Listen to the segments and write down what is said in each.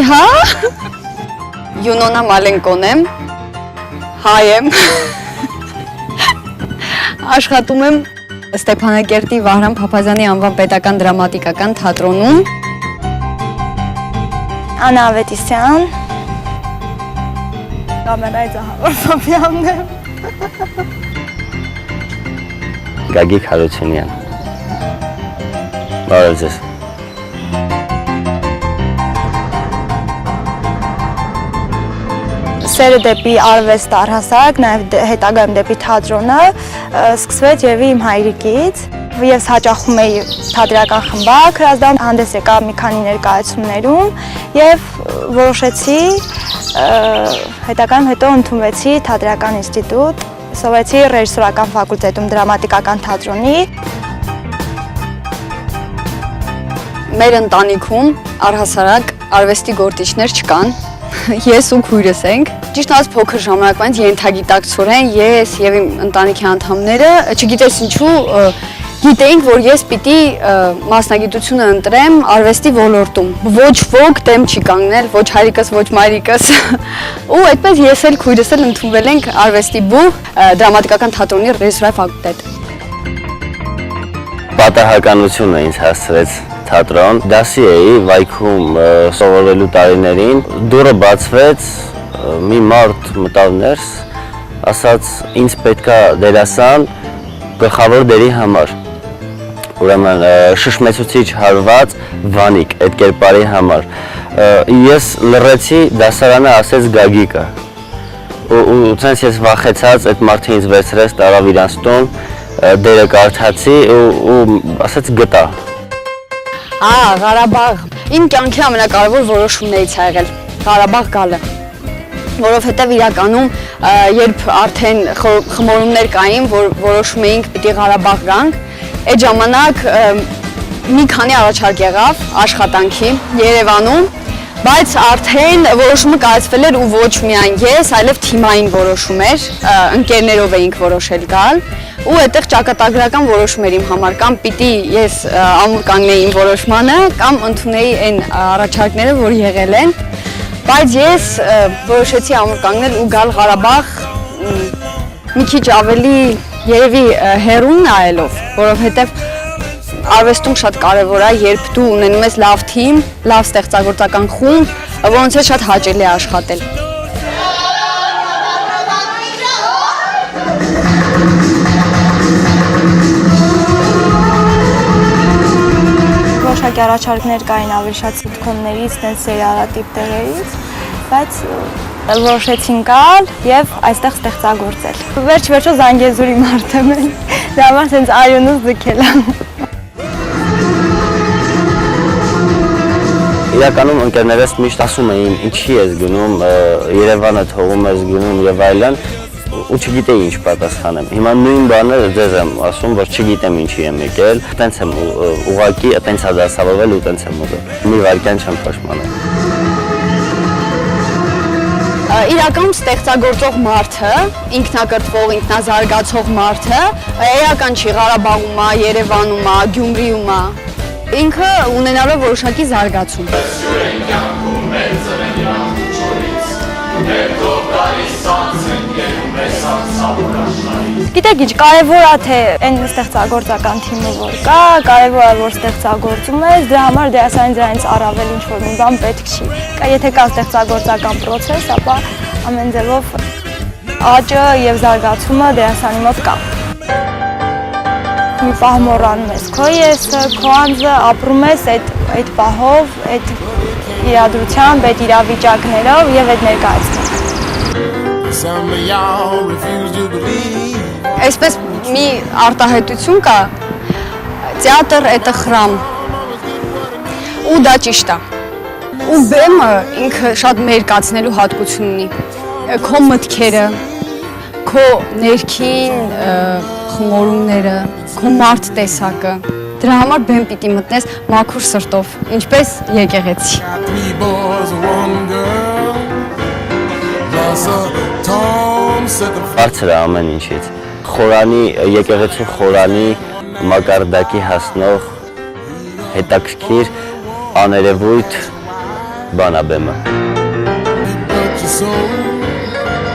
Հա։ Յունոնա Մալենկոն եմ, հայ եմ, աշխատում եմ Ստեփանակերտի Վահրամ Փափազյանի անվան պետական դրամատիկական թատրոնում։ Աննա Ավետիսյան, կամերայի Զահավոր Ֆաբյանն եմ։ Գագիկ Հարությունյան, բարև ձեզ։ Սերը դեպի արվեստ առհասարակ, նաև հետագայում դեպի թատրոնը սկսվեց եւ իմ հայրիկից։ Ես հաճախում էի թատերական խմբակ, հրազդան հանդես եկա մի քանի ներկայացումներում եւ որոշեցի հետագայում հետո ընդունվեցի թատերական ինստիտուտ, սովորեցի ռեժիսորական ֆակուլտետում դրամատիկական թատրոնի։ Մեր ընտանիքում առհասարակ արվեստի գործիչներ չկան։ Ես ու քույրս ենք։ Ճիշտ ասած փոքր ժամանակվանից ենթագիտակցորեն ես եւ իմ ընտանիքի անդամները, չգիտես ինչու, գիտեինք, որ ես պիտի մասնագիտությունը ընտրեմ արվեստի ոլորտում։ Ոչ ոք դեմ չի կանգնել, ոչ հայրիկս, ոչ մայրիկս։ Ու այդպես ես էլ քույրս էլ ընդունվել ենք արվեստի բու դրամատիկական թատրոնի ռեժիսուրայի ֆակուլտետ։ Պատահականությունը ինձ հասցրեց թատրոն, դասի էի վայքում սովորելու տարիներին, դուռը բացվեց, մի մարդ մտավ ներս, ասաց ինձ պետքա դերասան գլխավոր դերի համար, ուրեմն շշմեցուցիչ հարված Վանիկ այդ կերպարի համար, ես լռեցի, դասարանը ասեց Գագիկը, ու ցենց ես վախեցած այդ մարդը ինձ վերցրեց, տարավ իրանց տուն, դերը կարդացի ու ասեց գտա։ Ղարաբաղ, իմ կյանքի ամենակարևոր որոշումներից ա եղել Ղարաբաղ գալը, որովհետև իրականում երբ արդեն խմորումներ կային, որ որոշում էինք պիտի Ղարաբաղ գանք, այդ ժամանակ մի քանի առաջարկ եղավ աշխատանքի Երևանում, բայց արդեն որոշումը կայացվել էր ու ոչ միայն ես, այլև թիմային որոշում էր, ընկերներով էինք որոշել գալ ու այդտեղ ճակատագրական որոշում էր իմ համար, կամ պիտի ես ամուր կանգնեի իմ որոշմանը, կամ ընդունեի այն առաջարկները, որ եղել են, բայց ես որոշեցի ամուր կանգնել ու գալ Ղարաբաղ մի քիչ ավելի երևի հեռուն նայելով, որովհետև արվեստում շատ կարևոր է, երբ դու ունենում ես լավ թիմ, լավ ստեղծագործական խումբ, որոնց հետ շատ հաճելի է աշխատել։ Որոշակի առաջարկներ կային ավելի շատ սիթքոմներից, տենց սերիալատիպ տեղերից, բայց որոշեցին գալ եւ այստեղ ստեղծագործել։ Վերջ-վերջո Զանգեզուրի մարդ եմ, դա համար տենց արյունուց ձգել եմ։ Իրականում ընկերներս միշտ ասում էին ինչի ես գնում, Երևանը թողում ես գնում եւ այլն, ու չգիտեի ինչ պատասխանեմ։ Հիմա նույն բանը ձեզ եմ ասում, որ չգիտեմ ինչի եմ եկել, տենց եմ ուղղակի, տենց ա դասավորվել ու տենց եմ ուզում։ Մի վայրկյան չեմ փոշմանել։ Իրականում ստեղծագործող մարդը, ինքնակրթվող, ինքնազարգացող մարդը, էական չի Ղարաբաղում է, Երևանում է, Գյումրիում է, ինքը ունենալով որոշակի զարգացում։ Գիտեք ինչ, կարևոր է թե այն ստեղծագործական թիմը որ կա, կարևոր է որ ստեղծագործում ես, դրա համար դերասանի դրանից առավել ինչ-որ մի բան պետք չի։ Եթե կա ստեղծագործական պրոցես, ապա ամեն ձևով աճը եւ զարգացումը դերասանի մոտ կա։ Մի պահ մոռանում ես քո եսը, քո անձը, ապրում ես այդ պահով, այդ իրադրությամբ, այդ իրավիճակներով եւ այդ ներկայացնում։ Այսպես մի արտահայտություն կա, թեատր это храм, ու դա ճիշտ է։ Ու բեմը ինքը շատ մերկացնելու հատկություն ունի։ Քո մտքերը, քո ներքին խմորումները, քո մարդ տեսակը, դրա համար բեմ պիտի մտնես մաքուր սրտով, ինչպես եկեղեցի։ Բարձր է ամեն ինչից։ Խորանի, եկեղեցու խորանի մակարդակի հասնող հետաքրքիր աներևույթ բան է բեմը։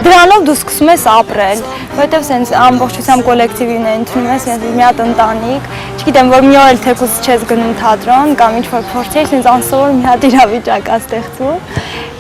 Դրանով դու սկսում ես ապրել, որովհետև սենց ամբողջությամբ կոլեկտիվին է ընդունում ես, սենց մի հատ ընտանիք, չգիտեմ, որ մի օր էլ թեկուզ չես գնում թատրոն կամ ինչ-որ փորձես, սենց անսովոր մի հատ իրավիճակ ա ստեղծում,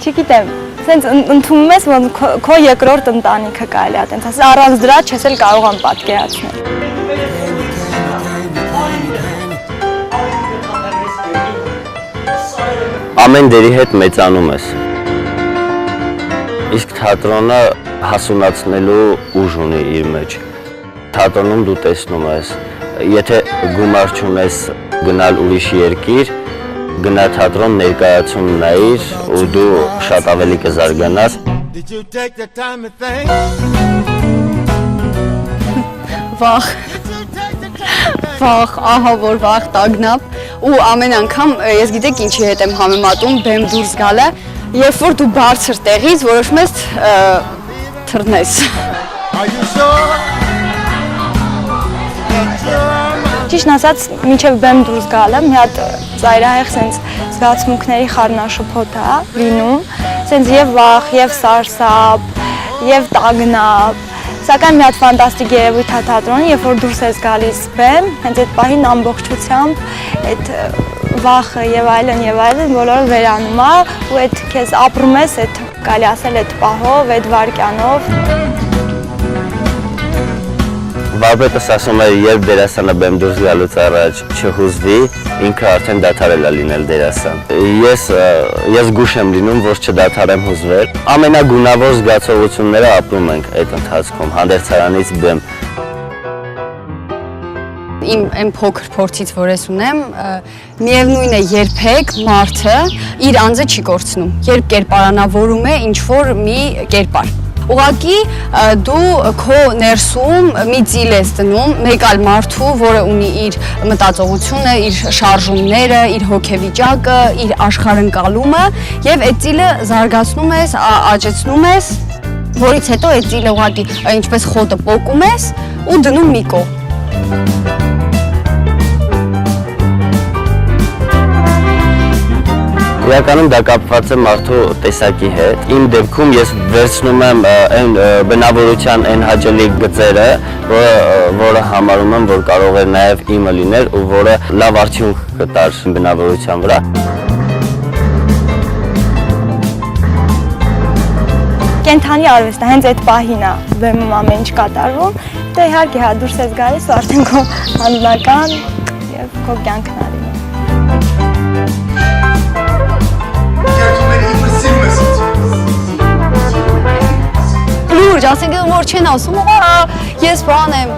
չգիտեմ, սենց ընդունում ես, որ քո երկրորդ ընտանիքը կարելի ա տենց ասել, առանց դրա չես էլ կարող ամ պատկերացնել։ Ամեն դերի հետ մեծանում ես։ Իսկ թատրոնը հասունացնելու ուժ ունի իր մեջ։ Թատրոնում դու տեսնում ես, եթե գումար չունես գնալ ուրիշ երկիր, գնա թատրոն ներկայացում նայիր ու դու շատ ավելի կզարգանաս։ Վախ, ահա որ վախ տագնապ ու ամեն անգամ ես գիտեք ինչի հետ եմ համեմատում բեմ դուրս գալը, երբ որ դու բարձր տեղից որոշում ես թռնես։ Ճիշտն ասած, մինչև բեմ դուրս գալը մի հատ ծայրահեղ սենց զգացմունքների խառնաշփոթ է լինում, սենց եւ վախ, եւ սարսափ, եւ տագնապ։ Սակայն մի հատ ֆանտաստիկ երևույթ է թատրոնը, երբ որ դուրս ես գալիս բեմ, հենց այդ պահին ամբողջությամբ այդ վախը եւ այլն բոլորը վերանում է ու այդ քեզ ապրում ես այդ կարելի ասել այդ պահով, այդ վայրկյանով։ Վարպետս ասում է, երբ դերասանը բեմ դուրս գալուց առաջ չհուզվի, ինքը արդեն դադարել է լինել դերասան։ Ես գուշ եմ լինում, որ չդադարեմ հուզվել։ Ամենագունավոր զգացողությունները ապրում ենք այդ ընթացքում, հանդերձարանից բեմ։ Իմ այն փոքր փորձից, որ ես ունեմ, միևնույն է երբեք մարդը իր անձը չի կորցնում, երբ կերպարանավորում է ինչ-որ մի կերպար։ Ուղղակի դու քո ներսում մի ծիլ ես դնում մեկ այլ մարդու, որը ունի իր մտածողությունը, իր շարժումները, իր հոգեվիճակը, իր աշխարհընկալումը եւ այդ ծիլը զարգացնում ես, աճեցնում ես, որից հետո այդ ծիլը ուղղակի ինչպես խոտը պոկում ես ու դնում մի կողմ։ Իրականում դա կապված է մարդու տեսակի հետ։ Իմ դեպքում ես վերցնում եմ այն բնավորության այն հաճելի գծերը, որը համարում եմ, որ կարող է նաև իմը լինել ու որը լավ արդյունք կտար բնավորության վրա։ Կենթանի արվեստը հենց այդ պահին է բեմում ամեն ինչ կատարվում, դե իհարկե հա դուրս ես գալիս ու արդեն քո անձնական եւ քո կյանքն է լինում։ Լուրջ, ասենք որ չեն ասում, ես բան եմ,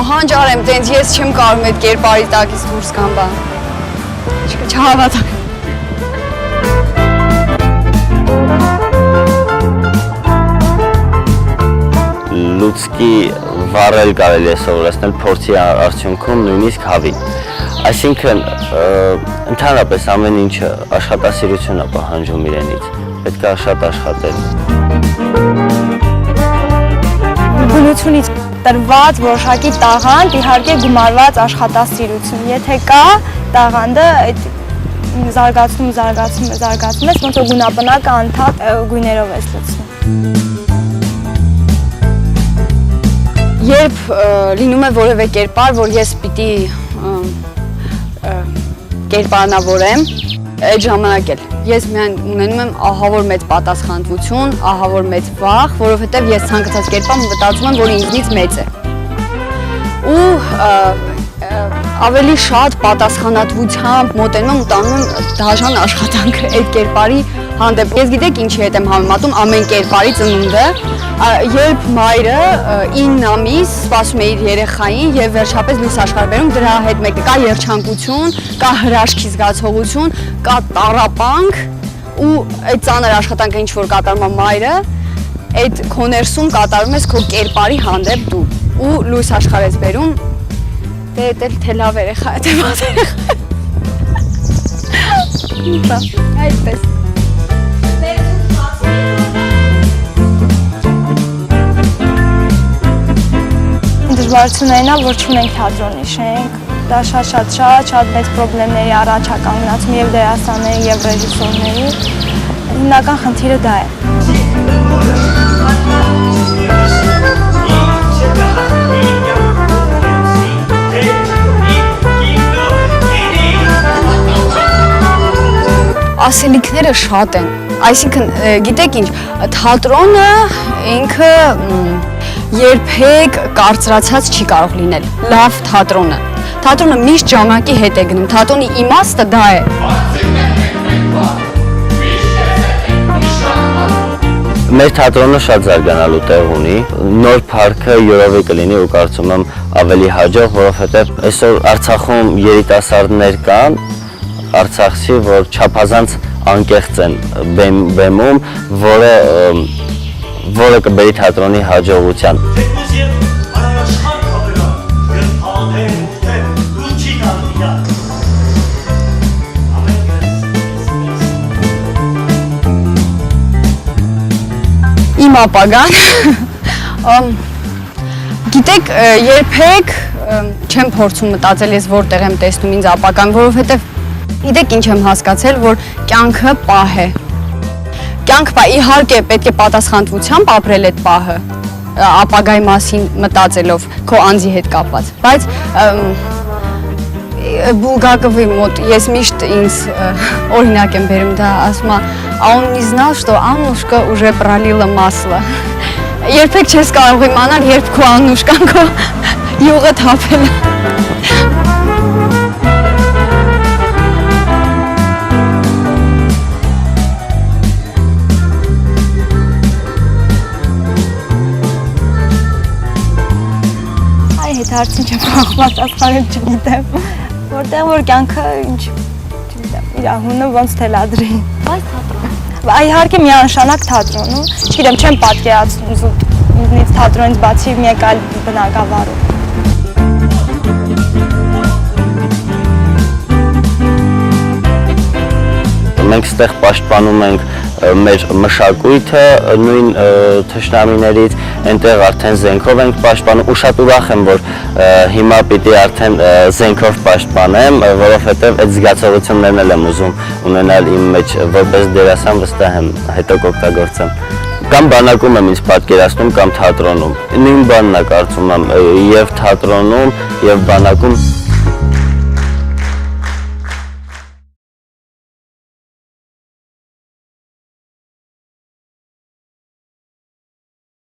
հանճար եմ, տենց ես չեմ կարում այդ կերպարի տակից դուրս գամ բան։ Չհավատակ։ Լուցկի վառել կարելի է սովորեցնել փորձի արդյունքում նույնիսկ հավի։ Այսինքն ընդհանրապես ամեն ինչը աշխատասիրություն է պահանջում իրենից, պետք է շատ աշխատել։ Բնությունից տրված որոշակի տաղանդ, իհարկե գումարված աշխատասիրություն, եթե կա տաղանդը այդ զարգացնում ես, ոնց որ գունաբնակը անթափ գույներով ես լցնում։ Երբ լինում է որևէ կերպար, որ ես պիտի կերպարանավորեմ, այդ ժամանակ էլ ես միայն ունենում եմ ահավոր մեծ պատասխանատվություն, ահավոր մեծ վախ, որովհետև ես ցանկացած կերպար մտածում եմ, որ ինձնից մեծ է։ Ու ավելի շատ պատասխանատվությամբ մոտենում եմ ու տանում եմ դաժան աշխատանքը այդ կերպարի հանդեպ։ Ես գիտեք ինչի հետ եմ համեմատում ամեն կերպարի ծնունդը, երբ մայրը 9 ամիս սպասում է իր երեխային եւ վերջապես լույս աշխարհ բերում, դրա հետ մեկը կա երջանկություն, կա հրաշքի զգացողություն, կա տառապանք ու այդ ծանր աշխատանքը ինչ որ կատարում է մայրը, այդ քո ներսում կատարում ես քո կերպարի հանդեպ դու ու լույս աշխարհ ես բերում, դե թե լավ երեխա է, թե վատ երեխա։ Այդպես։ Դժվարություններն է, որ չունենք թատրոնի շենք, դա շատ մեծ խնդիրների առաջ է կանգնացում եւ դերասանների եւ ռեժիսորների։ Հիմնական խնդիրը դա է։ Ասելիքները շատ են։ Այսինքն, գիտեք ինչ, թատրոնը ինքը երբեք կարծրացած չի կարող լինել։ Լավ թատրոնը միշտ ժամանակի հետ է գնում։ Թատրոնի իմաստը դա է։ Մեր թատրոնը շատ զարգանալու տեղ ունի։ Նոր փառքը յուրովի կլինի ու կարծում եմ ավելի հաջող, որովհետև այսօր Արցախում երիտասարդներ կան, Արցախցի, որ չափազանց անկեղծ են բեմում, որը կբերի թատրոնի հաջողության։ Իմ ապագան, գիտեք, երբեք չեմ փորձում մտածել ես որտեղ եմ տեսնում ինձ ապագան, որովհետև գիտեք ինչ եմ հասկացել, որ կյանքը պահ է։ Իհարկե պետք է պատասխանատվությամբ ապրել այդ պահը, ապագայի մասին մտածելով, քո անձի հետ կապված, բայց Բուլգակովի մոտ ես միշտ ինձ օրինակ եմ բերում, դա ասում է, «А он не знал, что Аннушка уже пролила масло»։ Երբեք չես կարող իմանալ, երբ քո Աննուշկան քո յուղը թափել է։ Հարցին չեմ պատասխանել, չգիտեմ, որտեղ որ կյանքը ինչ, չգիտեմ, իր անունը ոնց թելադրի։ Բայց թատրոն։ Իհարկե միանշանակ թատրոն, չգիտեմ, չեմ պատկերացնում ինձնից թատրոնից բացի մեկ այլ բնակավարում։ Մենք ստեղ պաշտպանում ենք մեր մշակույթը նույն թշնամիներից, այնտեղ արդեն զենքով ենք պաշտպանում ու շատ ուրախ եմ, որ հիմա պիտի արդեն զենքով պաշտպանեմ, որովհետև այդ զգացողություններն էլ եմ ուզում ունենալ իմ մեջ, որպես դերասան վստահ եմ հետո կօգտագործեմ։ Կամ բանակում եմ ինձ պատկերացնում, կամ թատրոնում։ Նույն բանն է կարծում եմ, եւ թատրոնում, եւ բանակում